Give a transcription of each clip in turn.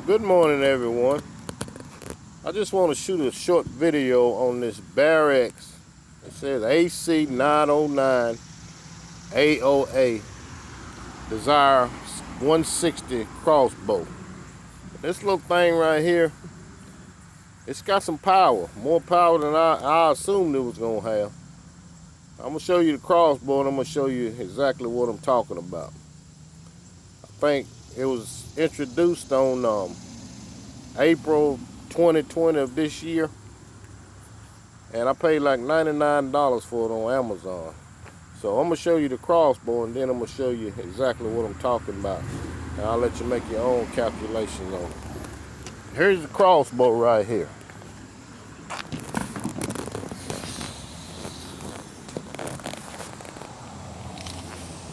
Good morning, everyone. I just want to shoot a short video on this X. It says AC909A0A Desire 160 crossbow. This little thing right here, it's got some power, more power than I assumed it was gonna have. I'm gonna show you the crossbow and I'm gonna show you exactly what I'm talking about. I think it was introduced on April 2020 of this year, and I paid like $99 for it on Amazon. So I'm gonna show you the crossbow and then I'm gonna show you exactly what I'm talking about, and I'll let you make your own calculations on it. Here's the crossbow right here.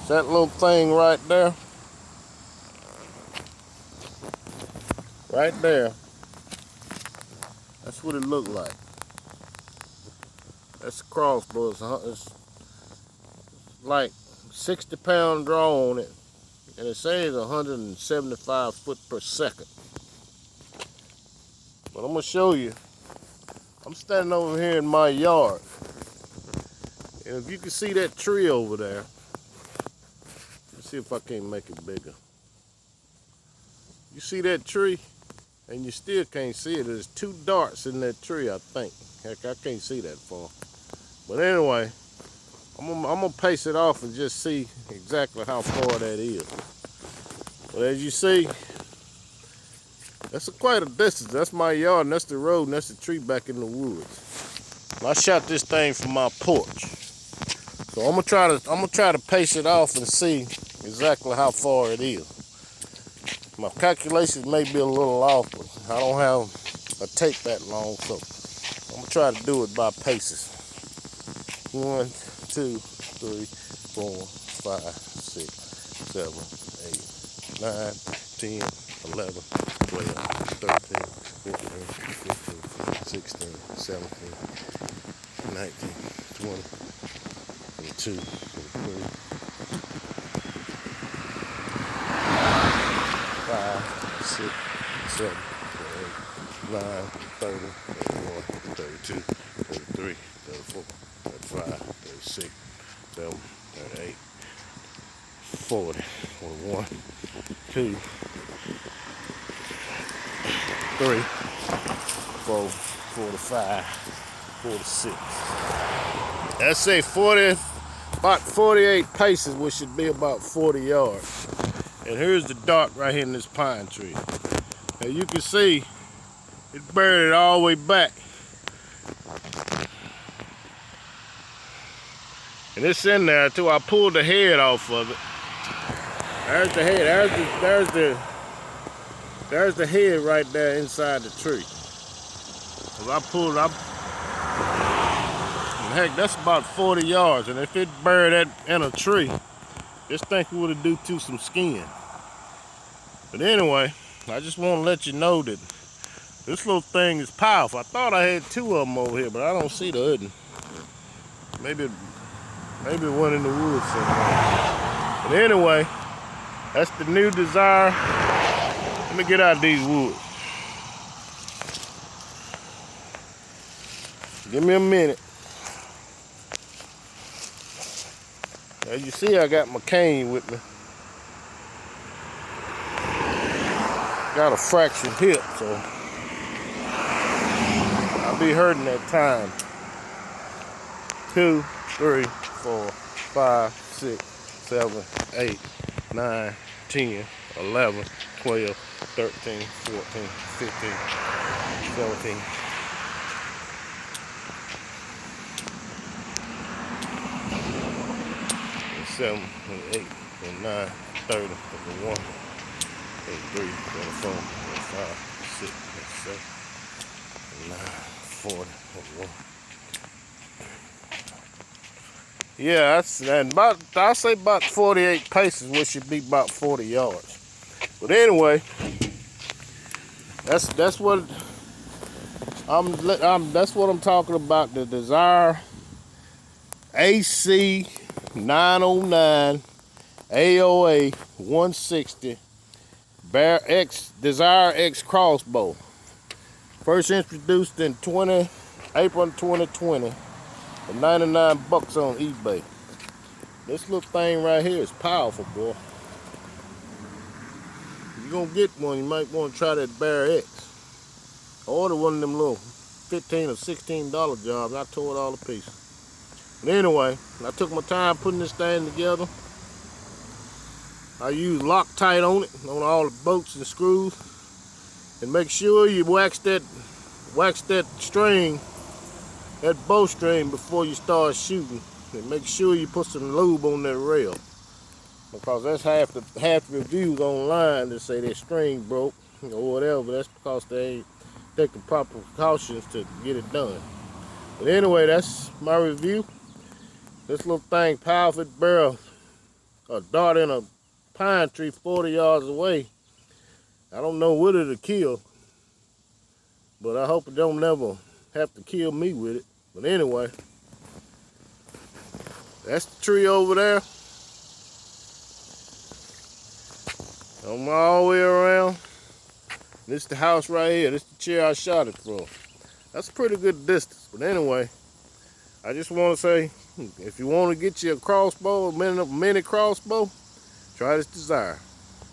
That little thing right there, that's what it looked like. That's the crossbow. It's like 60-pound draw on it, and it says 175 foot per second. But I'm gonna show you. I'm standing over here in my yard, and if you can see that tree over there, let's see if I can't make it bigger. You see that tree? And you still can't see it. There's two darts in that tree, I think. Heck, I can't see that far. But anyway, I'm gonna pace it off and just see exactly how far that is. But as you see, that's quite a distance. That's my yard, and that's the road, and that's the tree back in the woods. And I shot this thing from my porch. So I'm gonna try to pace it off and see exactly how far it is. My calculations may be a little off, but I don't have a tape that long, so I'm gonna try to do it by paces. 1, 2, 3, 4, 5, 6, 7, 8, 9, 10, 11, 12, 13, 14, 15, 16, 17, 19, 20, 22, 23, 5, 6, 7, 8, 9, 30, 31, 32, 33, 34, 35, 36, 37, 38, 40, 41, 2, 3, 4, 45, 46. Let's say 40, about 48 paces, which should be about 40 yards. And here's the dart right here in this pine tree. Now you can see it buried it all the way back. And it's in there too. I pulled the head off of it. There's the head. There's the head right there inside the tree. Cause I pulled up. And heck, that's about 40 yards. And if it buried that in a tree, this thing would have do to some skin. But anyway, I just want to let you know that this little thing is powerful. I thought I had two of them over here, but I don't see the other. Maybe one in the woods somewhere. But anyway, that's the new Desire. Let me get out of these woods. Give me a minute. As you see, I got my cane with me. Got a fractured hip, so I'll be hurting at time. 2, 3, 4, 5, 6, 7, 8, 9, 10, 11, 12, 13, 14, 15, 17. 7, 8, 9, 30, 31, 33, 34, 35, 6, 7, 9, 40, 41. Yeah, that's about, I'll say about 48 paces, which should be about 40 yards. But anyway, that's what I'm talking about. The Desire AC909A0A 160 Desire X crossbow. First introduced in April 2020 for 99 bucks on eBay. This little thing right here is powerful, boy. If you're gonna get one, you might want to try that Bear X. I ordered one of them little $15 or $16 jobs. I tore it all to pieces. But anyway, I took my time putting this thing together. I used Loctite on it, on all the bolts and screws. And make sure you wax that string, that bowstring, before you start shooting. And make sure you put some lube on that rail, because that's half the reviews online that say their string broke or whatever. That's because they ain't taking proper precautions to get it done. But anyway, that's my review. This little thing, powerful barrel, a dart in a pine tree 40 yards away. I don't know what it'll kill, but I hope it don't never have to kill me with it. But anyway, that's the tree over there. I'm all the way around. This is the house right here. This is the chair I shot it from. That's a pretty good distance. But anyway, I just want to say, if you want to get you a crossbow, a mini crossbow, try this Desire.